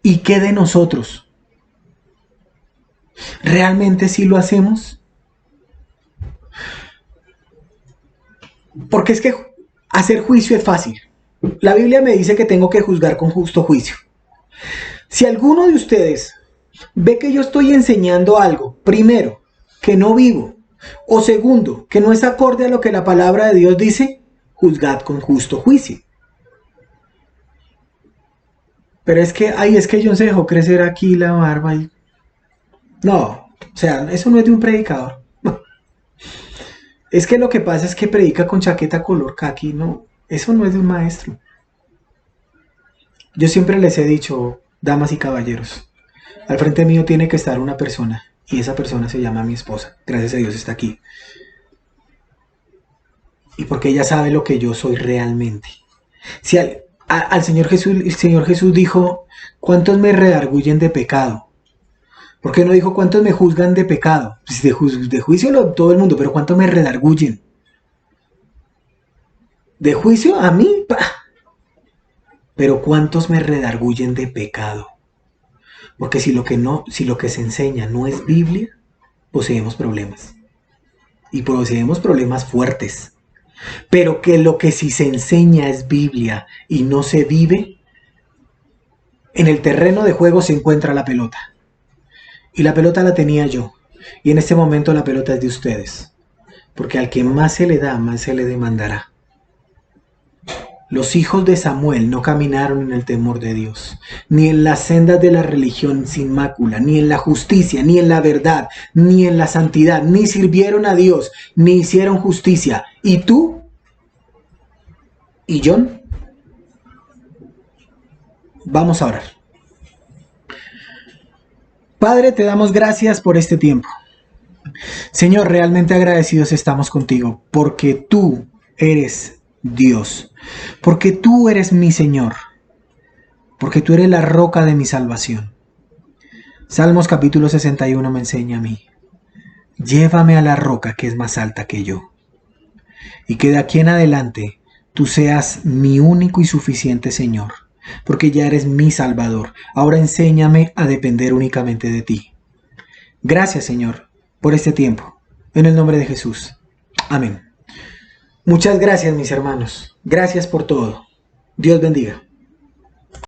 ¿Y qué de nosotros? ¿Realmente sí lo hacemos? Porque es que hacer juicio es fácil. La Biblia me dice que tengo que juzgar con justo juicio. Si alguno de ustedes ve que yo estoy enseñando algo, primero, que no vivo, o segundo, que no es acorde a lo que la palabra de Dios dice, juzgad con justo juicio. Pero es que John se dejó crecer aquí la barba y... No, o sea, eso no es de un predicador. Es que lo que pasa es que predica con chaqueta color caqui, no, eso no es de un maestro. Yo siempre les he dicho, damas y caballeros, al frente mío tiene que estar una persona, y esa persona se llama mi esposa, gracias a Dios está aquí. Y porque ella sabe lo que yo soy realmente. Si al Señor Jesús, el Señor Jesús dijo, ¿cuántos me redarguyen de pecado? ¿Por qué no dijo cuántos me juzgan de pecado? Pues de juicio todo el mundo, pero ¿cuántos me redarguyen? De juicio a mí, ¡pah! Pero ¿cuántos me redarguyen de pecado? Porque si lo que se enseña no es Biblia, poseemos problemas. Y poseemos problemas fuertes. Pero que lo que sí se enseña es Biblia y no se vive, en el terreno de juego se encuentra la pelota. Y la pelota la tenía yo. Y en este momento la pelota es de ustedes. Porque al que más se le da, más se le demandará. Los hijos de Samuel no caminaron en el temor de Dios, ni en las sendas de la religión sin mácula, ni en la justicia, ni en la verdad, ni en la santidad, ni sirvieron a Dios, ni hicieron justicia. ¿Y tú? ¿Y John? Vamos a orar. Padre, te damos gracias por este tiempo. Señor, realmente agradecidos estamos contigo, porque tú eres Dios, porque tú eres mi Señor, porque tú eres la roca de mi salvación. Salmos capítulo 61 me enseña a mí: llévame a la roca que es más alta que yo, y que de aquí en adelante tú seas mi único y suficiente Señor, porque ya eres mi Salvador. Ahora enséñame a depender únicamente de ti. Gracias, Señor, por este tiempo. En el nombre de Jesús. Amén. Muchas gracias, mis hermanos. Gracias por todo. Dios bendiga.